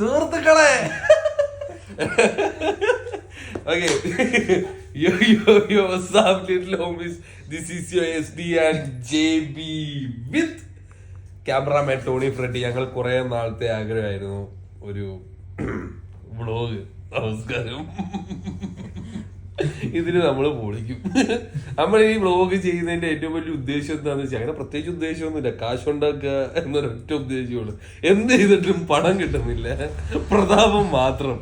സുഹൃത്തുക്കളെ okay. yo, what's up, little homies? This is your SD and JB with cameraman Tony Freddy. ഞങ്ങൾ കുറെ നാളത്തെ ആഗ്രഹമായിരുന്നു ഒരു വ്ളോഗ്. നമസ്കാരം. ഇതിന് നമ്മൾ പൊളിക്കും. നമ്മൾ ഈ വ്ളോഗ് ചെയ്യുന്നതിന്റെ ഏറ്റവും വലിയ ഉദ്ദേശം എന്താണെന്ന് വെച്ചാൽ അങ്ങനെ പ്രത്യേകിച്ച് ഉദ്ദേശമൊന്നുമില്ല, കാശുണ്ടാക്കുക എന്നൊരൊറ്റ ഉദ്ദേശമുള്ളൂ. എന്ത് ചെയ്തിട്ടും പണം കിട്ടുന്നില്ല, പ്രതാപം മാത്രം.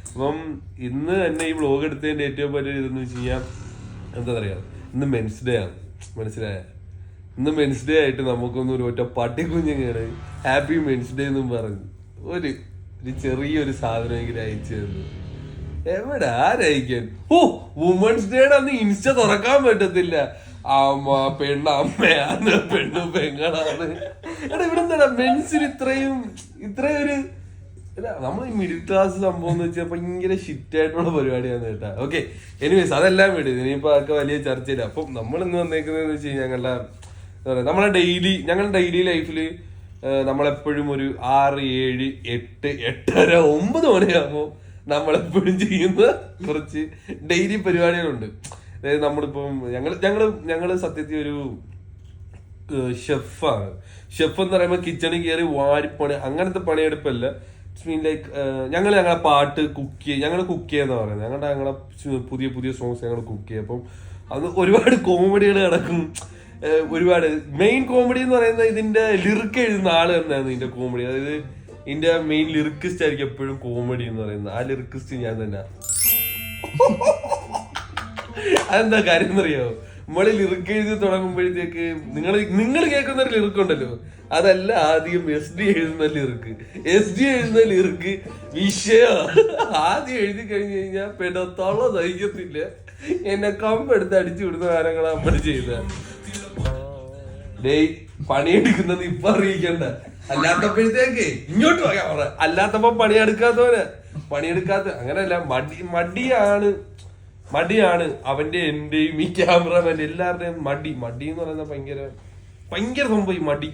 അപ്പം ഇന്ന് തന്നെ ഈ വ്ളോഗ് എടുത്തതിന്റെ ഏറ്റവും വലിയ ഇതെന്ന് വെച്ച് കഴിഞ്ഞാൽ എന്താ പറയാ, ഇന്ന് മെൻസ് ഡേ ആണ്. മനസ്സിലായ? ഇന്ന് മെൻസ് ഡേ ആയിട്ട് നമുക്കൊന്നും ഒരു ഒറ്റ പട്ടിക്കുഞ്ഞുങ്ങാണ് ഹാപ്പി മെൻസ് ഡേ എന്നും പറഞ്ഞു ഒരു ചെറിയൊരു സാധനമെങ്കിലും അയച്ചു തന്നു. എവിടെ ആരയക്കാൻ? ഓ, വുമൻസ് ഡേയുടെ അന്ന് ഇൻസ്റ്റ തുറക്കാൻ പറ്റത്തില്ല. അമ്മ പെണ്ണമ്മയാണ്, പെണ്ണു പെങ്ങളാണ്. എടാ ഇവിടെ എന്താ മെൻസിന് ഇത്രയും ഒരു നമ്മൾ ഈ മിഡിൽ ക്ലാസ് സംഭവം എന്ന് വെച്ചാൽ ഭയങ്കര ഷിറ്റായിട്ടുള്ള പരിപാടിയാണ് കേട്ടാ. ഓക്കെ, എനിവേസ് അതെല്ലാം വിട്, ഇനിയിപ്പോ അതൊക്കെ വലിയ ചർച്ചയില്ല. അപ്പം നമ്മൾ ഇന്ന് വന്നേക്കുന്നതെന്ന് വെച്ച് കഴിഞ്ഞാൽ ഞങ്ങളുടെ എന്താ പറയാ, ഞങ്ങളുടെ ഡെയിലി ലൈഫിൽ നമ്മളെപ്പോഴും ഒരു 6, 7, 8, 8:30, 9 മണിയാകുമ്പോൾ നമ്മളെപ്പോഴും ചെയ്യുന്ന കുറച്ച് ഡെയിലി പരിപാടികളുണ്ട്. അതായത് നമ്മളിപ്പം ഞങ്ങള് സത്യത്തിൽ ഒരു ഷെഫാണ്. ഷെഫ് എന്ന് പറയുമ്പോൾ കിച്ചണിൽ കയറി വാരിപ്പണി അങ്ങനത്തെ പണിയെടുപ്പല്ല. മീൻ ലൈക്ക് ഞങ്ങളെ പാട്ട് ഞങ്ങൾ കുക്ക് ചെയ്യാന്ന് പറയുന്നത്. ഞങ്ങളെ പുതിയ സോങ്സ് ഞങ്ങൾ കുക്ക് ചെയ്യും. അപ്പം അത് ഒരുപാട് കോമഡികൾ നടക്കും. ഒരുപാട് മെയിൻ കോമഡി എന്ന് പറയുന്നത് ഇതിന്റെ ലിറിക്ക് എഴുതുന്ന ആള് തന്നെയാണ് ഇതിന്റെ കോമഡി. അതായത് ഇതിന്റെ മെയിൻ ലിറിക്കിസ്റ്റ് ആയിരിക്കും എപ്പോഴും കോമഡി എന്ന് പറയുന്നത്. ആ ലിറിക്കിസ്റ്റ് ഞാൻ തന്നെ. അതെന്താ കാര്യം എന്നറിയാമോ? നമ്മള് ലിറിക്ക് എഴുതി തുടങ്ങുമ്പോഴത്തേക്ക് നിങ്ങൾ കേൾക്കുന്ന ഒരു ലിറിക്ക് ഉണ്ടല്ലോ, അതല്ല ആദ്യം SD എഴുതുന്ന ലിറിക്ക് വിഷയം ആദ്യം എഴുതി കഴിഞ്ഞു കഴിഞ്ഞാൽ പെടത്തോളം സഹിക്കത്തില്ല. എന്നെ കമ്പെടുത്ത് അടിച്ചു വിടുന്ന കാര്യങ്ങളാണ് നമ്മൾ ചെയ്ത. ഡേയ് പണിയെടുക്കുന്നത് ഇപ്പൊ അറിയിക്കണ്ട, അല്ലാത്തപ്പോഴത്തേക്ക് ഇങ്ങോട്ട് പറയാ. അല്ലാത്തപ്പോ പണിയെടുക്കാത്ത അങ്ങനെയല്ല, മടിയാണ് അവന്റെ എന്റെയും ഈ ക്യാമറമാൻ എല്ലാവരുടെയും മടി എന്ന് പറയുന്ന ഭയങ്കര സംഭവം. ഈ മടി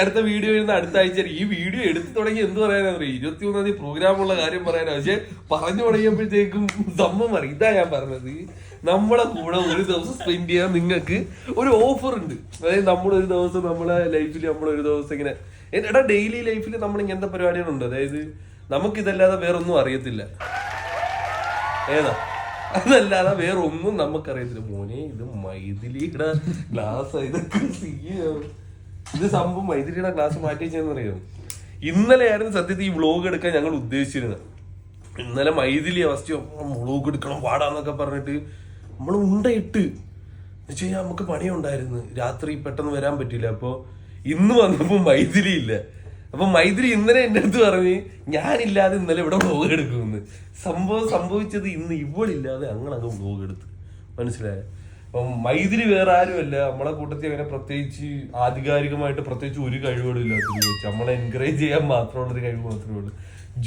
അടുത്ത വീഡിയോ വരുന്ന അടുത്ത ആഴ്ച. ഈ വീഡിയോ എടുത്തു തുടങ്ങി എന്ത് പറയാനറിയാം, 21-ാം തീയതി പ്രോഗ്രാമുള്ള കാര്യം പറയാനാ. പക്ഷെ പറഞ്ഞു തുടങ്ങിയപ്പോഴത്തേക്കും സംഭവം അറിയാം. ഇതാ ഞാൻ പറഞ്ഞത്, നമ്മളെ കൂടെ ഒരു ദിവസം സ്പെൻഡ് ചെയ്യാൻ നിങ്ങൾക്ക് ഒരു ഓഫർ ഉണ്ട്. അതായത് നമ്മളൊരു ദിവസം നമ്മളെ ലൈഫിൽ നമ്മളൊരു ദിവസം ഇങ്ങനെ എടാ ഡെയിലി ലൈഫിൽ നമ്മൾ ഇങ്ങനത്തെ പരിപാടികളുണ്ട്. അതായത് നമുക്കിതല്ലാതെ വേറൊന്നും അറിയത്തില്ല. ഏതാ അതല്ലാതെ വേറെ ഒന്നും നമുക്കറിയത്തില്ല. മോനെ ഇത് മൈഥിലിയുടെ ഗ്ലാസ്, ഇതൊക്കെ ഇത് സംഭവം മൈഥിലിയുടെ ഗ്ലാസ് മാറ്റി വെച്ചെന്നറിയാം. ഇന്നലെയായിരുന്നു സത്യത്തിൽ ഈ വ്ളോഗ് എടുക്കാൻ ഞങ്ങൾ ഉദ്ദേശിച്ചിരുന്നത്. ഇന്നലെ മൈഥിലി അവസ്ഥയോ വ്ളോഗ് എടുക്കണം പാടാന്നൊക്കെ പറഞ്ഞിട്ട് നമ്മൾ ഉണ്ടയിട്ട് വെച്ച് കഴിഞ്ഞാൽ നമുക്ക് പണിയുണ്ടായിരുന്നു. രാത്രി പെട്ടെന്ന് വരാൻ പറ്റില്ല. അപ്പൊ ഇന്ന് വന്നപ്പോ മൈഥിലി ഇല്ല. അപ്പൊ മൈഥിലി ഇന്നലെ എന്റെ അടുത്ത് പറഞ്ഞ് ഞാനില്ലാതെ ഇന്നലെ ഇവിടെ വ്ളോഗ് എടുക്കുമെന്ന്. സംഭവിച്ചത് ഇന്ന് ഇവളില്ലാതെ അങ്ങ് വ്ളോഗ് എടുത്ത്. മനസ്സിലായ? അപ്പം മൈഥിലി വേറെ ആരുമല്ല, നമ്മളെ കൂട്ടത്തിൽ അങ്ങനെ പ്രത്യേകിച്ച് ആധികാരികമായിട്ട് പ്രത്യേകിച്ച് ഒരു കഴിവുകളും ഇല്ലാത്തത് വെച്ച് നമ്മളെ എൻകറേജ് ചെയ്യാൻ മാത്രമുള്ളൊരു കഴിവ് മാത്രമേ ഉള്ളൂ.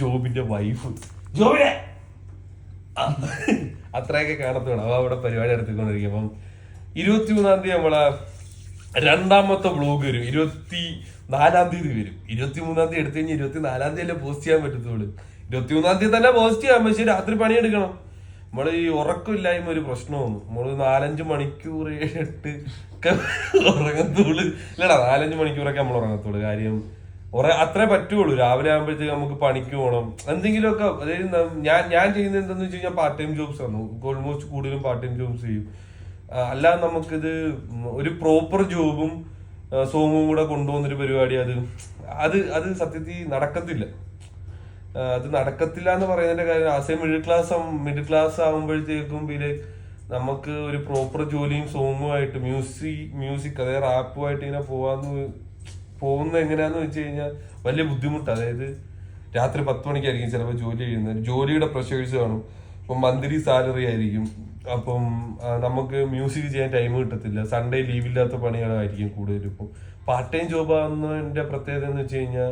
ജോബിന്റെ വൈഫ് ജോബിനെ അത്രയൊക്കെ കാണത്തുള്ളൂ. അവ അവിടെ പരിപാടി എടുത്തുകൊണ്ടിരിക്കും. അപ്പം 23-ാം തീയതി നമ്മളെ രണ്ടാമത്തെ വ്ളോഗ് വരും. 24-ാം തീയതി വരും. 23-ാം തീയതി എടുത്തു കഴിഞ്ഞാൽ 24-ാം തീയതി അല്ലേ പോസ്റ്റ് ചെയ്യാൻ പറ്റത്തുള്ളൂ. 23-ാം തീയതി തന്നെ പോസ്റ്റ് ചെയ്യാൻ, പക്ഷെ രാത്രി പണിയെടുക്കണം. നമ്മള് ഈ ഉറക്കമില്ലായ്മ ഒരു പ്രശ്നമാണ്. നമ്മള് 4-5 മണിക്കൂർ 8 ഒക്കെ ഉറങ്ങത്തുള്ളൂ. ഇല്ലടാ, 4-5 മണിക്കൂറൊക്കെ നമ്മൾ ഉറങ്ങത്തുള്ളൂ. കാര്യം അത്രേ പറ്റുള്ളൂ. രാവിലെ ആകുമ്പോഴത്തേക്ക് നമുക്ക് പണിക്ക് പോകണം എന്തെങ്കിലുമൊക്കെ. അതായത് ഞാൻ ചെയ്യുന്നത് എന്താന്ന് വെച്ച് കഴിഞ്ഞാൽ പാർട്ട് ടൈം ജോബ്സ് ആണ്. ഓൾമോസ്റ്റ് കൂടുതലും പാർട്ട് ടൈം ജോബ്സ് ചെയ്യും. അല്ലാതെ നമുക്കിത് ഒരു പ്രോപ്പർ ജോബും സോങ്ങും കൂടെ കൊണ്ടുപോകുന്നൊരു പരിപാടി അത് സത്യത്തിൽ നടക്കത്തില്ല. അത് നടക്കത്തില്ല എന്ന് പറയുന്നതിന്റെ കാര്യം ആസ് എ മിഡിൽ ക്ലാസ് ആകുമ്പോഴത്തേക്കും പിന്നെ നമുക്ക് ഒരു പ്രോപ്പർ ജോലിയും സോങ്ങുമായിട്ട് മ്യൂസിക് അതായത് റാപ്പുമായിട്ട് ഇങ്ങനെ പോകുന്നത് എങ്ങനെയാന്ന് വെച്ച് കഴിഞ്ഞാൽ വലിയ ബുദ്ധിമുട്ടാണ്. അതായത് രാത്രി 10 മണിക്കായിരിക്കും ചിലപ്പോൾ ജോലി ചെയ്യുന്നത്. ജോലിയുടെ പ്രഷേഴ്സ് കാണും. അപ്പം മന്ത്ലി സാലറി ആയിരിക്കും. അപ്പം നമുക്ക് മ്യൂസിക് ചെയ്യാൻ ടൈം കിട്ടത്തില്ല. സൺഡേ ലീവില്ലാത്ത പണികളായിരിക്കും കൂടുതലും. ഇപ്പം പാർട്ട് ടൈം ജോബ് ആവുന്നതിന്റെ പ്രത്യേകത എന്ന് വെച്ച് കഴിഞ്ഞാൽ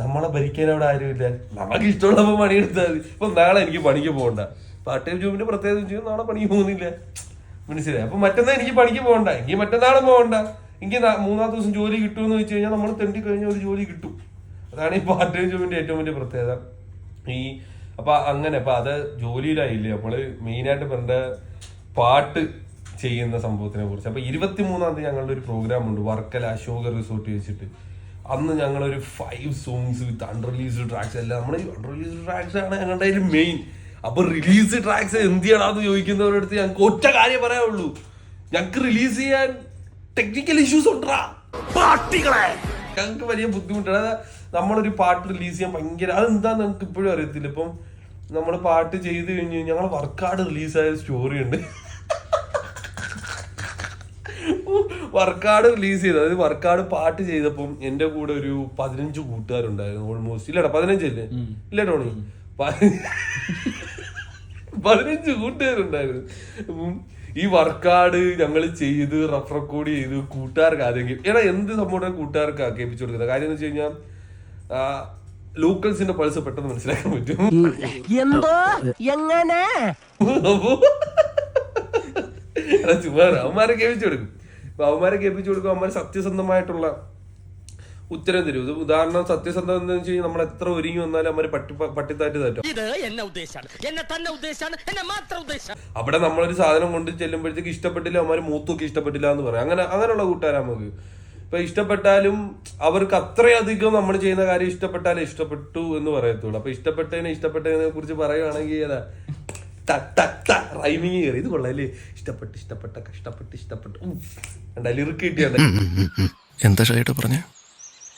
നമ്മളെ ഭരിക്കാൻ അവിടെ ആരുമില്ല. നമുക്ക് ഇഷ്ടമുള്ളപ്പോൾ പണിയെടുത്താൽ മതി. ഇപ്പം നാളെ എനിക്ക് പണിക്ക് പോകണ്ട. പാർട്ട് ടൈം ജോബിന്റെ പ്രത്യേകത വെച്ച് കഴിഞ്ഞാൽ നാളെ പണിക്ക് പോകുന്നില്ല. മനസ്സിലായി? അപ്പൊ മറ്റന്നാൾ എനിക്ക് പണിക്ക് പോകണ്ട, എനിക്ക് മറ്റന്നാളും പോകണ്ട. എനിക്ക് 3-ാമത്തെ ദിവസം ജോലി കിട്ടുമെന്ന് വെച്ച് കഴിഞ്ഞാൽ നമ്മൾ തെണ്ടി കഴിഞ്ഞാൽ ഒരു ജോലി കിട്ടും. അതാണ് ഈ പാർട്ട് ടൈം ജോബിന്റെ ഏറ്റവും വലിയ പ്രത്യേകത. അപ്പൊ അങ്ങനെ അത് ജോലിയിലായില്ലേ നമ്മള് മെയിനായിട്ട് പറഞ്ഞ പാട്ട് ചെയ്യുന്ന സംഭവത്തിനെ കുറിച്ച്. അപ്പൊ 23-ാം തീയതി ഞങ്ങളുടെ ഒരു പ്രോഗ്രാം ഉണ്ട് വർക്കല അശോക റിസോർട്ട് വെച്ചിട്ട്. അന്ന് ഞങ്ങളൊരു 5 സോങ്സ് വിത്ത് അൺറിലീസ്ഡ് ട്രാക്സ് എല്ലാം നമ്മുടെ അൺറിലീസ്ഡ് ട്രാക്സ് ആണ് ഞങ്ങളുടെ മെയിൻ. അപ്പൊ റിലീസ് ട്രാക്സ് എന്ത് ചെയ്യണമെന്ന് ചോദിക്കുന്നവരുടെ അടുത്ത് ഞങ്ങൾക്ക് ഒറ്റ കാര്യം പറയാനുള്ളൂ, ഞങ്ങൾക്ക് റിലീസ് ചെയ്യാൻ ടെക്നിക്കൽ ഇഷ്യൂസ് ഉണ്ടാ പാർട്ടികളെ. ഞങ്ങൾക്ക് വലിയ ബുദ്ധിമുട്ടാണ്. അതായത് നമ്മളൊരു പാട്ട് റിലീസ് ചെയ്യാൻ ഭയങ്കര അതെന്താന്ന് ഞങ്ങൾക്ക് ഇപ്പോഴും അറിയത്തില്ല. ഇപ്പം നമ്മൾ പാട്ട് ചെയ്ത് കഴിഞ്ഞ് ഞങ്ങൾ വർക്കാർഡ് റിലീസായ സ്റ്റോറി ഉണ്ട്. വർക്കാർഡ് റിലീസ് ചെയ്ത്, അതായത് വർക്കാർഡ് പാട്ട് ചെയ്തപ്പം എന്റെ കൂടെ ഒരു 15 കൂട്ടുകാരുണ്ടായിരുന്നു ഓൾമോസ്റ്റ്. ഇല്ലടാ 15 അല്ലേ? ഇല്ല ടോണി, 15 കൂട്ടുകാരുണ്ടായിരുന്നു. ഈ വർക്കാർഡ് ഞങ്ങൾ ചെയ്ത് റഫ് റെക്കോർഡ് ചെയ്ത് കൂട്ടുകാർക്ക് ആദ്യം എന്ത് സംഭവം കൂട്ടുകാർക്ക് കേൾപ്പിച്ചു കൊടുക്കുന്നത്. കാര്യം എന്ന് വെച്ച് കഴിഞ്ഞാൽ ലോക്കൽസിന്റെ പൾസ് പെട്ടെന്ന് മനസ്സിലാക്കാൻ പറ്റും. ചുമ്മാ അവന്മാരെ കേൾപ്പിച്ചു കൊടുക്കും. അപ്പൊ അവന്മാരെ കേൾപ്പിച്ചു കൊടുക്കും. അവന്മാർ സത്യസന്ധമായിട്ടുള്ള ഉത്തരം തരും. ഇത് ഉദാഹരണം സത്യസന്ധം എന്ന് വെച്ച് കഴിഞ്ഞാൽ നമ്മൾ എത്ര ഒരുങ്ങി വന്നാലും അവര് പട്ടിത്താറ്റ് തരും. അവിടെ നമ്മളൊരു സാധനം കൊണ്ട് ചെല്ലുമ്പോഴത്തേക്ക് ഇഷ്ടപ്പെട്ടില്ല, അവന്മാര് മൂത്തൊക്കെ ഇഷ്ടപ്പെട്ടില്ല എന്ന് പറയാം. അങ്ങനെയുള്ള കൂട്ടുകാരാ നമുക്ക്. ഇപ്പൊ ഇഷ്ടപ്പെട്ടാലും അവർക്ക് അത്രയധികം നമ്മൾ ചെയ്യുന്ന കാര്യം ഇഷ്ടപ്പെട്ടാലേ ഇഷ്ടപ്പെട്ടു എന്ന് പറയത്തുള്ളൂ. അപ്പൊ ഇഷ്ടപ്പെട്ടതിനെ കുറിച്ച് പറയുവാണെങ്കിൽ ഏതാ റൈമിങ് കയറി ഇത് കൊള്ളാല്ലേ, ഇഷ്ടപ്പെട്ടു ലിറിക്ക് കിട്ടിയാണ്. എന്താ പറഞ്ഞ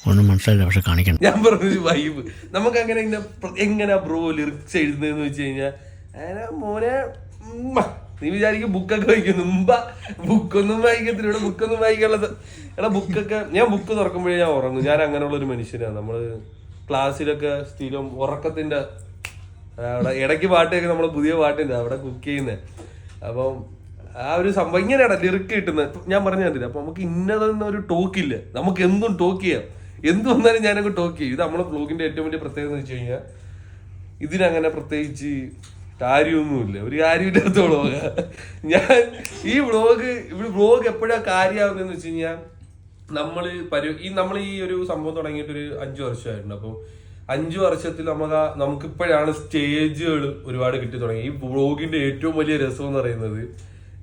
ഒന്നും മനസ്സിലായില്ല, പക്ഷെ കാണിക്കണം. ഞാൻ പറഞ്ഞൊരു വൈബ് നമുക്ക് അങ്ങനെ എങ്ങനെ ബ്രോ ലിറിക്സ് എഴുതുന്നതെന്ന് വെച്ച് കഴിഞ്ഞാൽ മോനെ നീ വിചാരിക്കും ബുക്കൊക്കെ വായിക്കുന്നു. ബുക്കൊന്നും വായിക്കത്തില്ല. ഇവിടെ ബുക്കൊന്നും വായിക്കാനുള്ളത് ബുക്കൊക്കെ ഞാൻ ബുക്ക് തുറക്കുമ്പോഴേ ഞാൻ ഉറങ്ങും. ഞാൻ അങ്ങനെയുള്ള ഒരു മനുഷ്യനാണ്. നമ്മള് ക്ലാസ്സിലൊക്കെ സ്ഥിരം ഉറക്കത്തിന്റെ അവിടെ ഇടയ്ക്ക് പാട്ടൊക്കെ നമ്മള് പുതിയ പാട്ടുണ്ട് അവിടെ കുക്ക് ചെയ്യുന്നത്. അപ്പം ആ ഒരു സംഭവം ഇങ്ങനെയാണ് ലിറിക്ക് കിട്ടുന്നത്. ഞാൻ പറഞ്ഞു തന്നില്ല. അപ്പൊ നമുക്ക് ഇന്നതൊന്നും ടോക്കില്ല, നമുക്ക് എന്തും ടോക്ക് ചെയ്യാം. എന്ത് വന്നാലും ഞാനങ്ങ് ടോക്ക് ചെയ്യും. ഇത് നമ്മളെ വ്ളോഗിന്റെ ഏറ്റവും വലിയ പ്രത്യേകത എന്ന് വെച്ച് കഴിഞ്ഞാൽ ഇതിനങ്ങനെ പ്രത്യേകിച്ച് കാര്യമൊന്നുമില്ല, ഒരു കാര്യമില്ലാത്ത വ്ളോഗ്. ഞാൻ ഈ വ്ളോഗ് എപ്പോഴാണ് കാര്യമാകുന്നതെന്ന് വെച്ച് കഴിഞ്ഞാൽ നമ്മൾ ഈ ഒരു സംഭവം തുടങ്ങിയിട്ടൊരു 5 വർഷമായിട്ടുണ്ട്. അപ്പോൾ 5 വർഷത്തിൽ നമുക്കിപ്പോഴാണ് സ്റ്റേജുകൾ ഒരുപാട് കിട്ടി തുടങ്ങി. ഈ വ്ളോഗിന്റെ ഏറ്റവും വലിയ രസം എന്ന് പറയുന്നത്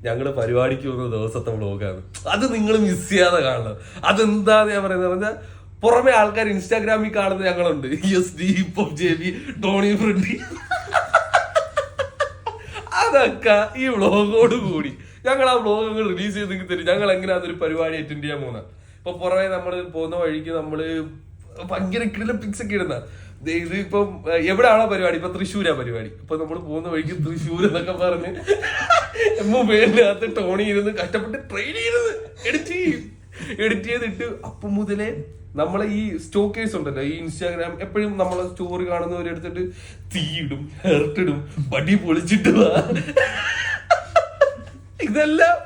ഞങ്ങള് പരിപാടിക്ക് പോകുന്ന ദിവസത്തെ വ്ളോഗാണ്. അത് നിങ്ങൾ മിസ് ചെയ്യാതെ കാണണം. അതെന്താന്ന് ഞാൻ പറയുന്നത് പറഞ്ഞാൽ പുറമെ ആൾക്കാർ ഇൻസ്റ്റാഗ്രാമിൽ കാണുന്ന ഞങ്ങളുണ്ട്, ESD, JB, ടോണി ഫ്രണ്ടി. അതൊക്കെ ഈ വ്ളോഗോട് കൂടി ഞങ്ങൾ ആ വ്ളോഗുകൾ റിലീസ് ചെയ്തെങ്കിൽ തരും. ഞങ്ങൾ എങ്ങനെയാ ഒരു പരിപാടി അറ്റൻഡ് ചെയ്യാൻ പോകുന്നത്. ഇപ്പൊ പുറമെ നമ്മൾ പോകുന്ന വഴിക്ക് നമ്മള് ഭയങ്കര കിടിലൻ പിക്സ് ഒക്കെ ഇടുന്ന ഇത് ഇപ്പം എവിടെയാണോ പരിപാടി, ഇപ്പൊ തൃശ്ശൂരാ പരിപാടി. ഇപ്പൊ നമ്മൾ പോകുന്ന വഴിക്ക് തൃശ്ശൂർ എന്നൊക്കെ പറഞ്ഞ് മൊബൈലിനകത്ത് ടോണി ഇരുന്ന് കഷ്ടപ്പെട്ട് ട്രെയിൻ ചെയ്ത് എഡിറ്റ് ചെയ്തിട്ട് അപ്പം മുതലേ നമ്മളെ ഈ സ്റ്റോക്കേഴ്സ് ഉണ്ടല്ലോ ഈ ഇൻസ്റ്റാഗ്രാം എപ്പോഴും നമ്മളെ സ്റ്റോറി കാണുന്നവരെടുത്തിട്ട് തീയിടും, ഹെർട്ടിടും, പടി പൊളിച്ചിട്ട് ഇതെല്ലാം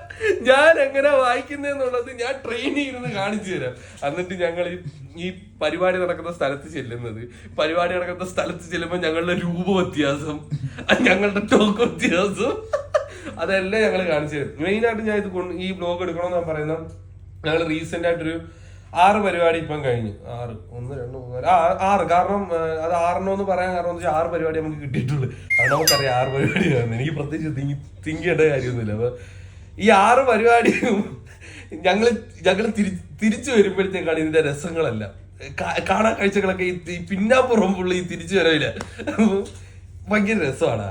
ഞാൻ എങ്ങനെ വായിക്കുന്നെന്നുള്ളത് ഞാൻ ട്രെയിനിൽ ഇരുന്ന് കാണിച്ചു തരാം. എന്നിട്ട് ഞങ്ങൾ ഈ പരിപാടി നടക്കുന്ന സ്ഥലത്ത് ചെല്ലുമ്പോൾ ഞങ്ങളുടെ രൂപ വ്യത്യാസം, ഞങ്ങളുടെ ടോക്ക് വ്യത്യാസം അതെല്ലാം ഞങ്ങൾ കാണിച്ചു തരും. മെയിനായിട്ട് ഞാൻ ഈ ബ്ലോഗ് എടുക്കണമെന്ന് ഞാൻ പറയുന്നത്, ഞങ്ങൾ റീസെന്റ് ആയിട്ടൊരു 6 പരിപാടി ഇപ്പം കഴിഞ്ഞു. 6 കാരണം അത് 6 പറയാൻ കാരണം 6 പരിപാടി നമുക്ക് കിട്ടിയിട്ടുള്ളൂ. അത് നമുക്കറിയാം 6 പരിപാടിയാണ്. എനിക്ക് പ്രത്യേകിച്ച് തിങ്ക് ചെയ്യേണ്ട കാര്യമൊന്നുമില്ല. അപ്പൊ ഈ 6 പരിപാടിയും ഞങ്ങള് തിരിച്ചു വരുമ്പോഴത്തേക്കാണ് ഇതിന്റെ രസങ്ങളല്ല കാണാൻ കാഴ്ചകളൊക്കെ ഈ പിന്നാപ്പുറം പുള്ളി തിരിച്ചു വരവില്ല. ഭയങ്കര രസമാണ്.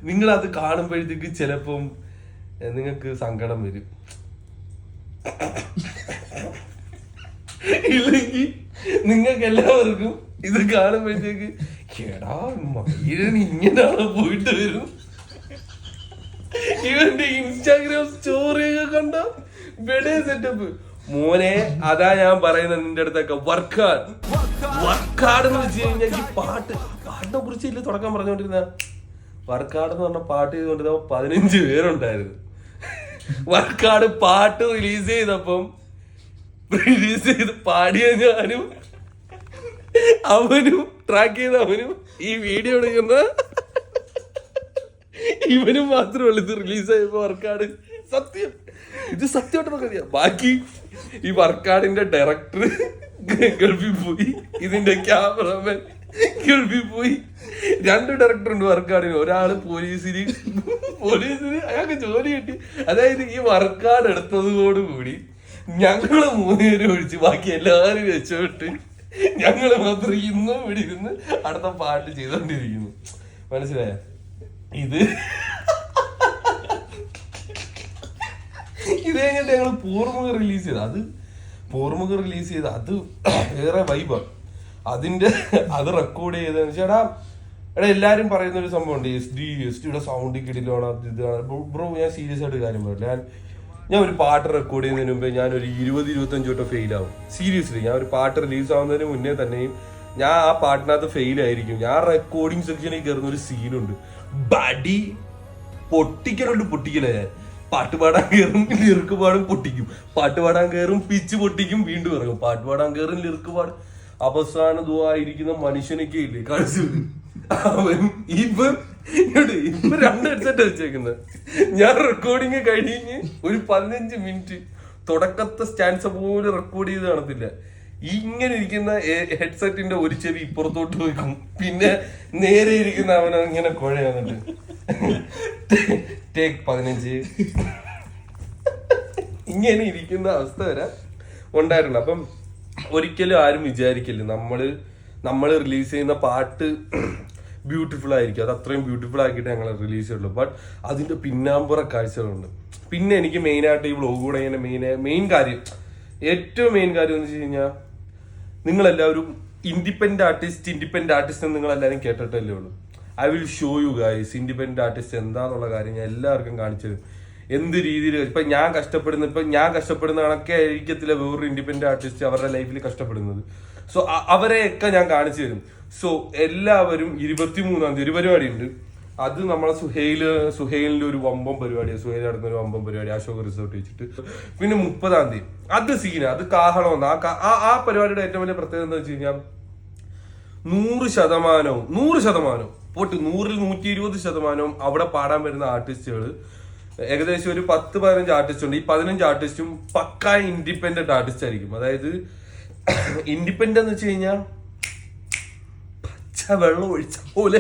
നിങ്ങളത് കാണുമ്പോഴത്തേക്ക് ചിലപ്പം നിങ്ങൾക്ക് സങ്കടം വരും, ഇല്ലെങ്കിൽ നിങ്ങൾക്ക് എല്ലാവർക്കും ഇത് കാണുമ്പോഴത്തേക്ക് എടാ മയിരൻ ഇങ്ങനെയാണ് പോയിട്ട് വരും. ഇവന്റെ ഇൻസ്റ്റാഗ്രാം സ്റ്റോറിയൊക്കെ കണ്ട വെടേ സെറ്റപ്പ് മോനെ. അതാ ഞാൻ പറയുന്നത് നിന്റെ അടുത്തൊക്കെ വർക്കാട് എന്ന് വെച്ച് കഴിഞ്ഞാൽ ഈ പാട്ടിനെ കുറിച്ച് ഇല്ല തുടക്കം പറഞ്ഞുകൊണ്ടിരുന്ന. വർക്കാട് എന്ന് പറഞ്ഞ പാട്ട് ചെയ്തുകൊണ്ടിരുന്ന 15 പേരുണ്ടായിരുന്നു. വർക്കാട് പാട്ട് റിലീസ് ചെയ്ത് പാടിയ ഞാനും അവനും ട്രാക്ക് ചെയ്ത അവനും ഈ വീഡിയോ എടുക്കുന്ന ഇവനും മാത്രമേ ഉള്ളൂ. ഇത് റിലീസായപ്പോ വർക്കാട് സത്യം ഇത് സത്യമായിട്ട് അറിയാം. ബാക്കി ഈ വർക്കാടിന്റെ ഡയറക്ടർ ഗൾഫിൽ പോയി, ഇതിന്റെ ക്യാമറമാൻ ഗൾഫിൽ പോയി. 2 ഡയറക്ടർ ഉണ്ട് വർക്കാടിന്. ഒരാള് പോലീസിന് അയാൾക്ക് ജോലി കിട്ടി. അതായത് ഈ വർക്കാട് എടുത്തതോടുകൂടി ഞങ്ങള് 3 പേര് ഒഴിച്ച് ബാക്കി എല്ലാരും രക്ഷപ്പെട്ട് ഞങ്ങള് മാത്രം ഇന്നും ഇവിടെ ഇരുന്ന് അടുത്ത പാട്ട് ചെയ്തോണ്ടിരിക്കുന്നു. മനസ്സിലായ? ഇത് കഴിഞ്ഞിട്ട് ഞങ്ങൾ പൂർമുഖ റിലീസ് ചെയ്ത് അത് വേറെ വൈബാണ്. അത് റെക്കോർഡ് ചെയ്തതെന്ന് വെച്ചാൽ എടാ എല്ലാരും പറയുന്ന ഒരു സംഭവം ഉണ്ട്, എസ് ഡിയുടെ സൗണ്ട് കിടിലാണ്, അത് ഇതാണ്. ബ്രോ ഞാൻ സീരിയസ് ആയിട്ട് കാര്യം പറയില്ല. ഞാൻ ഒരു പാട്ട് റെക്കോർഡ് ചെയ്യുന്നതിന് മുമ്പേ ഞാൻ ഒരു 20-25 വട്ടം ഫെയിൽ ആവും. സീരിയസ്ലി, ഞാൻ ഒരു പാട്ട് റിലീസ് ആവുന്നതിന് മുന്നേ തന്നെയും ഞാൻ ആ പാട്ടിനകത്ത് ഫെയിൽ ആയിരിക്കും. ഞാൻ റെക്കോർഡിങ് സെക്ഷനിൽ കയറുന്ന ഒരു സീനുണ്ട്, ബടി പൊട്ടിക്കല. ഞാൻ പാട്ട് പാടാൻ കയറും, ലിറിക്ക് പാടും, പൊട്ടിക്കും. പാട്ട് പാടാൻ കയറും, പിച്ച് പൊട്ടിക്കും, വീണ്ടും ഇറങ്ങും. പാട്ട് പാടാൻ കയറും, ലിറിക്ക് പാടും. അവസാന ദുആയിരിക്കുന്ന മനുഷ്യനൊക്കെ ഇല്ലേ കളിച്ചത്, അവൻ ഇപ്പൊ 2 ഹെഡ്സെറ്റ് വെച്ചേക്കുന്നത്. ഞാൻ റെക്കോർഡിങ് കഴിഞ്ഞ് ഒരു 15 മിനിറ്റ് തുടക്കത്തെ സ്റ്റാൻസ് പോലെ റെക്കോർഡ് ചെയ്ത് കാണത്തില്ല. ഇങ്ങനെ ഇരിക്കുന്ന ഹെഡ്സെറ്റിന്റെ ഒരു ചെവി ഇപ്പുറത്തോട്ട് വെക്കും, പിന്നെ നേരെ ഇരിക്കുന്ന അവൻ ഇങ്ങനെ കുഴയാന്നിട്ട് ടേക്ക് 15 ഇങ്ങനെ ഇരിക്കുന്ന അവസ്ഥ വരെ ഉണ്ടായിട്ടുണ്ട്. അപ്പം ഒരിക്കലും ആരും വിചാരിക്കില്ല നമ്മള് റിലീസ് ചെയ്യുന്ന പാട്ട് ബ്യൂട്ടിഫുൾ ആയിരിക്കും. അത് അത്രയും ബ്യൂട്ടിഫുൾ ആക്കിയിട്ട് ഞങ്ങൾ റിലീസ് ചെയ്യുള്ളൂ. ബട്ട് അതിന്റെ പിന്നാമ്പുറ കാഴ്ചകളുണ്ട്. പിന്നെ എനിക്ക് മെയിനായിട്ട് ഈ വ്ളോഗ് കൂടെ ഇങ്ങനെ ഏറ്റവും മെയിൻ കാര്യം എന്ന് വെച്ച് കഴിഞ്ഞാൽ, നിങ്ങളെല്ലാവരും ഇൻഡിപെൻഡന്റ് ആർട്ടിസ്റ്റ് എന്ന് നിങ്ങളെല്ലാവരും കേട്ടിട്ടല്ലേ ഉള്ളൂ. I will show you guys independent artist എന്താന്നുള്ള കാര്യം ഞാൻ എല്ലാവർക്കും കാണിച്ചു തരും. എന്ത് രീതിയിൽ ഇപ്പൊ ഞാൻ കഷ്ടപ്പെടുന്ന കണക്കെ ആയിരിക്കത്തില്ല വേറൊരു ഇൻഡിപെൻഡന്റ് ആർട്ടിസ്റ്റ് അവരുടെ ലൈഫിൽ കഷ്ടപ്പെടുന്നത്. സോ അവരെയൊക്കെ ഞാൻ കാണിച്ചു തരും. സോ എല്ലാവരും 23-ാം തീയതി ഒരു പരിപാടി ഉണ്ട്. അത് നമ്മളെ സുഹൈലിന്റെ ഒരു വമ്പം പരിപാടിയാണ്. സുഹൈൽ നടത്തുന്ന ഒരു വമ്പം പരിപാടി അശോക് റിസോർട്ട് വെച്ചിട്ട്. പിന്നെ 30-ാം തീയതി അത് സീന, അത് കാഹളമെന്ന്. ആ പരിപാടിയുടെ ഏറ്റവും വലിയ പ്രത്യേകത എന്താ വെച്ച് കഴിഞ്ഞാൽ 100% പോട്ട് 100-ൽ 120% അവിടെ പാടാൻ വരുന്ന ആർട്ടിസ്റ്റുകൾ ഏകദേശം ഒരു 10-15 ആർട്ടിസ്റ്റ് ഉണ്ട്. ഈ 15 ആർട്ടിസ്റ്റും പക്ക ഇൻഡിപെൻഡന്റ് ആർട്ടിസ്റ്റ് ആയിരിക്കും. അതായത് ഇൻഡിപെൻഡന്റ് എന്ന് വെച്ച് കഴിഞ്ഞാൽ വെള്ളം ഒഴിച്ച പോലെ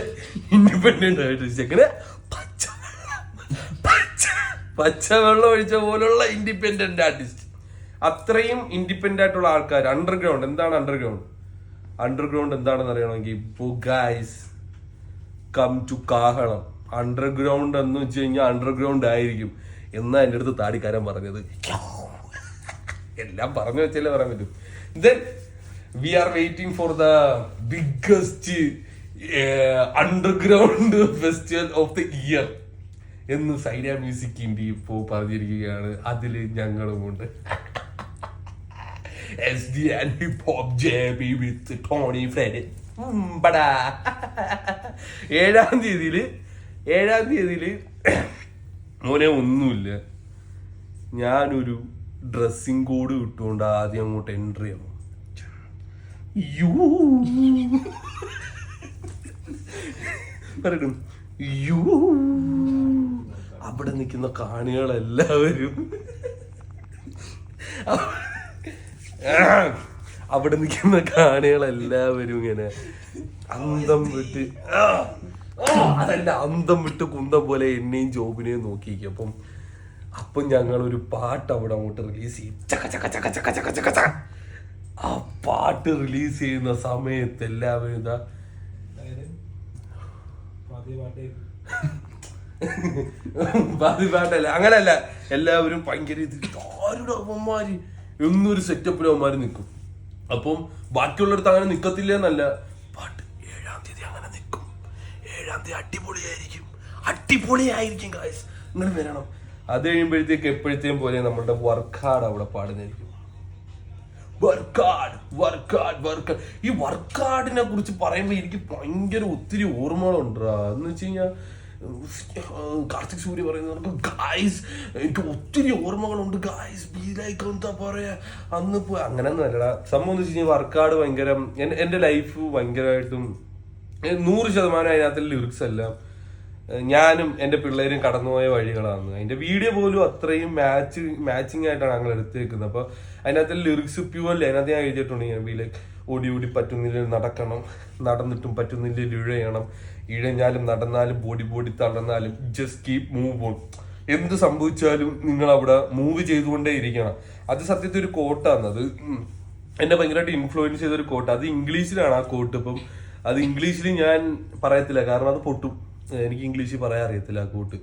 ഇൻഡിപെൻഡന്റ് ആർട്ടിസ്റ്റ്. എങ്ങനെ പച്ചവെള്ളം ഒഴിച്ച പോലുള്ള ഇൻഡിപെൻഡന്റ് ആർട്ടിസ്റ്റ്. അത്രയും ഇൻഡിപെൻഡന്റ് ആയിട്ടുള്ള ആൾക്കാർ. അണ്ടർഗ്രൗണ്ട് എന്താണെന്ന് അറിയണമെങ്കിൽ ഗൈസ് കം ടു കാഹളം. അണ്ടർഗ്രൗണ്ട് എന്ന് വെച്ച് കഴിഞ്ഞാൽ അണ്ടർഗ്രൗണ്ട് ആയിരിക്കും എന്നാ എൻ്റെ അടുത്ത് താടിക്കാരൻ പറഞ്ഞത്. എല്ലാം പറഞ്ഞു വെച്ചല്ലേ പറയാൻ പറ്റും. Then we are waiting for the biggest underground festival of the year എന്ന് സൈഡ മ്യൂസിക് ഇന്ത്യ ഇപ്പോ പറഞ്ഞിരിക്കുകയാണ്. അതില് ഞങ്ങളുമുണ്ട്. SD and Hip Hop JB with Tony Freddy. 7-ാം തീയതിയില് മോനെ ഒന്നുമില്ല, ഞാനൊരു ഡ്രസ്സിങ് കോഡ് ഇട്ടുകൊണ്ട് ആദ്യം അങ്ങോട്ട് എൻട്രി ചെയ്യണം. അവിടെ നിൽക്കുന്ന കാണികളെല്ലാവരും ഇങ്ങനെ അന്തം വിട്ട് കുന്തം പോലെ എന്നെയും ജോബിനെയും നോക്കിയിരിക്കും. അപ്പം ഞങ്ങളൊരു പാട്ട് അവിടെ അങ്ങോട്ട് റിലീസ് ചെയ്യും. ആ പാട്ട് റിലീസ് ചെയ്യുന്ന സമയത്ത് എല്ലാവരും ഇതാ പാട്ടല്ല, അങ്ങനല്ല, എല്ലാവരും ഭയങ്കര ആരുടെ അവന്മാര് എന്നൊരു സെറ്റപ്പിൽ അവന്മാര് നിൽക്കും. അപ്പം ബാക്കിയുള്ളടത്ത് അങ്ങനെ നിക്കത്തില്ല എന്നല്ല, പാട്ട് 7-ാം തീയതി അങ്ങനെ നിൽക്കും. 7-ാം തീയതി അടിപൊളിയായിരിക്കും ഗായ്സ്, നിങ്ങൾ വരണം. അത് കഴിയുമ്പോഴത്തേക്ക് എപ്പോഴത്തേയും പോലെ നമ്മളുടെ വർക്കാട് അവിടെ പാടുന്നതായിരിക്കും. ഈ വർക്കാടിനെ കുറിച്ച് പറയുമ്പോൾ എനിക്ക് ഭയങ്കര ഒത്തിരി ഓർമ്മകളുണ്ടാ. എന്ന് വെച്ച് കഴിഞ്ഞാൽ കാർത്തിക് സൂര്യ പറയുന്നത് ഗായ്സ് എനിക്ക് ഒത്തിരി ഓർമ്മകളുണ്ട് ഗായ്സ്, ബി ലൈക്ക് എന്താ പറയാ അന്ന് ഇപ്പൊ അങ്ങനെയൊന്നും അല്ലടാ സംഭവം. എന്ന് വെച്ച് കഴിഞ്ഞാൽ വർക്കാട് ഭയങ്കര എൻ്റെ ലൈഫ് ഭയങ്കരമായിട്ടും 100% അതിനകത്ത് ലിറിക്സ് എല്ലാം ഞാനും എൻ്റെ പിള്ളേരും കടന്നുപോയ വഴികളാണ്. അതിന്റെ വീഡിയോ പോലും അത്രയും മാച്ചിങ് ആയിട്ടാണ് ഞങ്ങൾ എടുത്തേക്കുന്നത്. അപ്പൊ അതിനകത്ത് ലിറിക്സ് പ്യുവല്ലേ, അതിനകത്ത് ഞാൻ എഴുതിയിട്ടുണ്ട് ഞാൻ ലൈക്ക് ഓടി ഓടി പറ്റുന്നില്ല നടക്കണം, നടന്നിട്ടും പറ്റുന്നില്ല ഇഴയണം, ഇഴഞ്ഞാലും നടന്നാലും ബോഡി തളർന്നാലും ജസ്റ്റ് കീപ് മൂവ് ഓൺ. എന്ത് സംഭവിച്ചാലും നിങ്ങൾ അവിടെ മൂവ് ചെയ്തുകൊണ്ടേ ഇരിക്കണം. അത് സത്യത്തിൽ ഒരു കോട്ടാണ്. അത് എന്നെ ഭയങ്കരമായിട്ട് ഇൻഫ്ലുവൻസ് ചെയ്തൊരു കോട്ട്. അത് ഇംഗ്ലീഷിലാണ് ആ കോട്ട്. ഇപ്പം അത് ഇംഗ്ലീഷിൽ ഞാൻ പറയത്തില്ല, കാരണം അത് പൊട്ടും. എനിക്ക് ഇംഗ്ലീഷിൽ പറയാൻ അറിയത്തില്ല ആ കോട്ട്.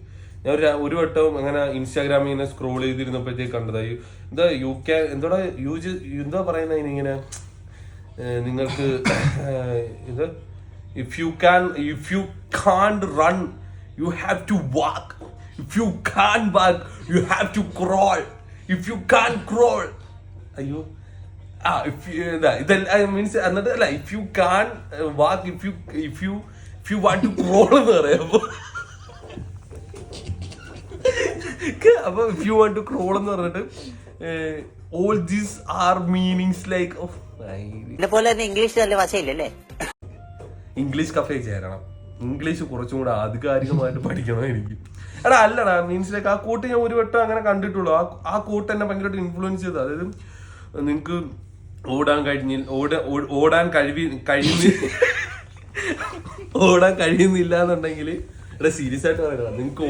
ഞാൻ ഒരു വട്ടവും അങ്ങനെ ഇൻസ്റ്റാഗ്രാമിൽ ഇങ്ങനെ സ്ക്രോൾ ചെയ്തിരുന്നപ്പോഴത്തേക്ക് കണ്ടതായി. എന്താ എന്താ പറയുന്നത് ഇങ്ങനെ നിങ്ങൾക്ക് ഇത് if you can't run you have to walk, if you can't walk you have to crawl, if you can't crawl അയ്യോ ഇതെല്ലാം മീൻസ് എന്നിട്ട് അല്ല if you can't walk if you want to crawl എന്ന് പറയാം. അപ്പൊ if you want to crawl എന്ന് പറഞ്ഞിട്ട് all these are meanings like English cafe ചേരണം. ഇംഗ്ലീഷ് കുറച്ചും കൂടെ ആധികാരികമായിട്ട് പഠിക്കണം എനിക്ക്. അല്ലടാ മീൻസ് ലൈക്ക് ആ കോട്ട് ഞാൻ ഒരു വട്ടം അങ്ങനെ കണ്ടിട്ടുള്ളൂ. ആ കോട്ട് എന്നെ ഭയങ്കരമായിട്ട് ഇൻഫ്ലുവൻസ് ചെയ്തു. അതായത് നിങ്ങക്ക് ഓടാൻ കഴിയുന്നില്ല എന്നുണ്ടെങ്കിൽ സീരിയസ് ആയിട്ട് പറയണം. നിങ്ങക്ക്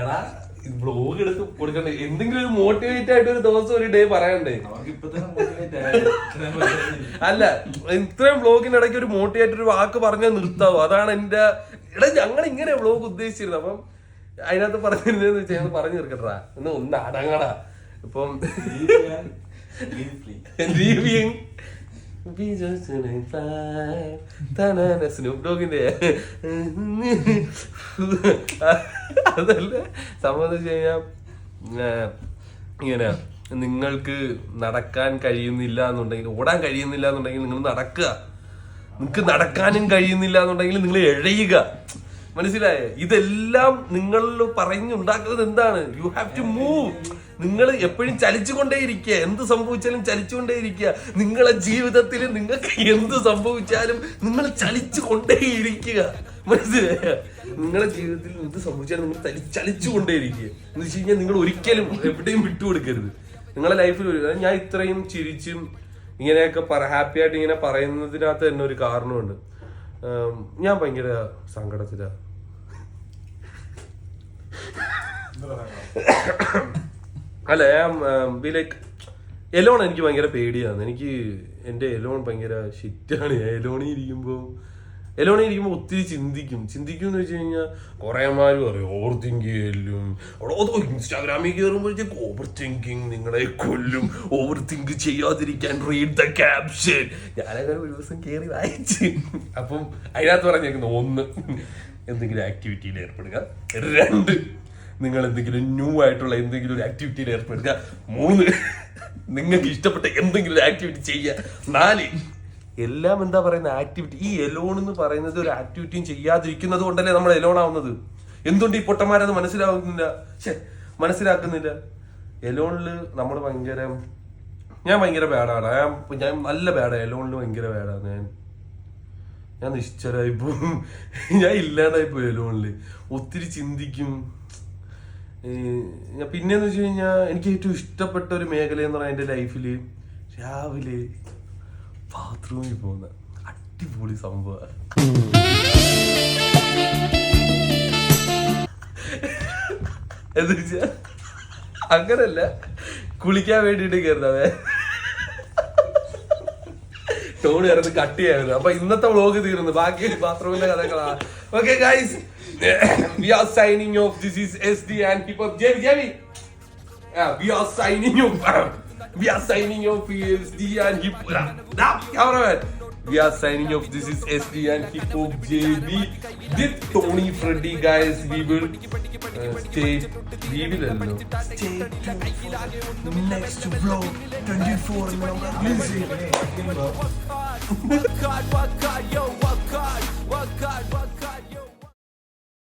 എടാ ബ്ലോഗ് എടുത്ത് കൊടുക്കണ്ടേ, എന്തെങ്കിലും ഒരു മോട്ടിവേറ്റ് ആയിട്ട് ഒരു ദിവസം ഒരു ഡേ പറയണ്ടേ. അല്ല ഇത്രയും ബ്ലോഗിന്റെ ഇടയ്ക്ക് ഒരു മോട്ടിവേറ്റ് ഒരു വാക്ക് പറഞ്ഞാൽ നിർത്താവോ? അതാണ് എന്റെ ഞങ്ങൾ ഇങ്ങനെ ബ്ലോഗ് ഉദ്ദേശിച്ചിരുന്നത്. അപ്പം അതിനകത്ത് പറഞ്ഞിരുന്നതെന്ന് വെച്ചാൽ പറഞ്ഞു തീർക്കട്ടാ ഒന്ന് അടങ്ങടാ. ഇപ്പം സ്നൂപ് ഡോഗിന്റെ അതല്ല സംബന്ധിച്ച് കഴിഞ്ഞാൽ ഇങ്ങനെ നിങ്ങൾക്ക് നടക്കാൻ കഴിയുന്നില്ല എന്നുണ്ടെങ്കിൽ, ഓടാൻ കഴിയുന്നില്ല എന്നുണ്ടെങ്കിൽ നിങ്ങൾ നടക്കുക. നിങ്ങൾക്ക് നടക്കാനും കഴിയുന്നില്ല എന്നുണ്ടെങ്കിൽ നിങ്ങൾ എഴയുക. മനസ്സിലായേ? ഇതെല്ലാം നിങ്ങൾ പറഞ്ഞുണ്ടാക്കുന്നത് എന്താണ്? You have to move. നിങ്ങൾ എപ്പോഴും ചലിച്ചുകൊണ്ടേയിരിക്കുക. എന്ത് സംഭവിച്ചാലും ചലിച്ചുകൊണ്ടേയിരിക്കുക. നിങ്ങളെ ജീവിതത്തിൽ നിങ്ങൾക്ക് എന്ത് സംഭവിച്ചാലും നിങ്ങൾ ചലിച്ചുകൊണ്ടേയിരിക്കുക. മനസ്സിലായ? നിങ്ങളുടെ ജീവിതത്തിൽ എന്ത് സംഭവിച്ചാലും നിങ്ങൾ ചലിച്ചുകൊണ്ടേയിരിക്കുക എന്ന് വെച്ച് കഴിഞ്ഞാൽ നിങ്ങൾ ഒരിക്കലും എവിടെയും വിട്ടുകൊടുക്കരുത്. നിങ്ങളുടെ ലൈഫിൽ ഞാൻ ഇത്രയും ചിരിച്ചും ഇങ്ങനെയൊക്കെ ഹാപ്പി ആയിട്ട് ഇങ്ങനെ പറയുന്നതിനകത്ത് തന്നെ ഒരു കാരണമുണ്ട്. ഞാൻ ഭയങ്കര സങ്കടത്തിലാണ്. അല്ല ലൈക്ക് എലോൺ എനിക്ക് ഭയങ്കര പേടിയാണ്. എനിക്ക് എൻ്റെ എലോൺ ഭയങ്കര ഷിറ്റാണ്. എലോണി ഇരിക്കുമ്പോൾ ഒത്തിരി ചിന്തിക്കും എന്ന് വെച്ച് കഴിഞ്ഞാൽ കുറേമാര് പറയും ഓവർ തിങ്ക് ചെയ്യലും. ഇൻസ്റ്റാഗ്രാമിൽ കയറുമ്പോഴത്തേക്ക് ഓവർ തിങ്കിങ് നിങ്ങളെ കൊല്ലും, ഓവർ തിങ്ക് ചെയ്യാതിരിക്കാൻ റീഡ് ദ ക്യാപ്ഷൻ. ഞാനങ്ങനെ ഒരു ദിവസം കയറി വായിച്ച് അപ്പം അതിനകത്ത് പറഞ്ഞേക്കുന്നു 1 എന്തെങ്കിലും ആക്ടിവിറ്റിയിൽ ഏർപ്പെടുക, 2 നിങ്ങൾ എന്തെങ്കിലും ന്യൂ ആയിട്ടുള്ള എന്തെങ്കിലും ഒരു ആക്ടിവിറ്റിയിൽ ഏർപ്പെടുക, 3 നിങ്ങൾക്ക് ഇഷ്ടപ്പെട്ട എന്തെങ്കിലും ഒരു ആക്ടിവിറ്റി ചെയ്യുക, 4 എല്ലാം എന്താ പറയുന്ന ആക്ടിവിറ്റി. ഈ എലോൺ എന്ന് പറയുന്നത് ഒരു ആക്ടിവിറ്റിയും ചെയ്യാതിരിക്കുന്നത് കൊണ്ടല്ലേ നമ്മൾ എലോൺ ആവുന്നത്. എന്തുകൊണ്ട് ഈ പൊട്ടന്മാരത് മനസ്സിലാക്കുന്നില്ല? എലോണില് നമ്മൾ ഞാൻ ഭയങ്കര ബാഡാണ്. ഞാൻ നല്ല ബാഡാണ്. എലോണില് ഭയങ്കര ബാഡാണ്. ഞാൻ നിശ്ചലായിപ്പോവും. ഞാൻ ഇല്ലാണ്ടായിപ്പോയി എലോണില്. ഒത്തിരി ചിന്തിക്കും. പിന്നെന്ന് വെച്ച് കഴിഞ്ഞാൽ എനിക്ക് ഏറ്റവും ഇഷ്ടപ്പെട്ട ഒരു മേഖല എന്ന് പറഞ്ഞാൽ എൻ്റെ ലൈഫില് രാവിലെ ബാത്റൂമിൽ പോകുന്ന അടിപൊളി സംഭവം. എന്ന് വെച്ചാ അങ്ങനല്ല, കുളിക്കാൻ വേണ്ടിട്ട് കയറുന്നവേ ടോണി ഇറന്ന് കട്ട് ചെയ്യായിരുന്നു. അപ്പൊ ഇന്നത്തെ വ്ളോഗ് തീർന്നു. ബാക്കി ബാത്റൂമിന്റെ കഥകളാണ്. Okay guys, we are signing off. This is SD and Hip Hop. Javi. We are signing off. We are signing off. SD and Hip Hop. We are signing off. This is SD and Hip Hop JB with Tony Freddy. Guys, we will stay tuned for the next vlog 24. Please. Work hard, yo, work hard.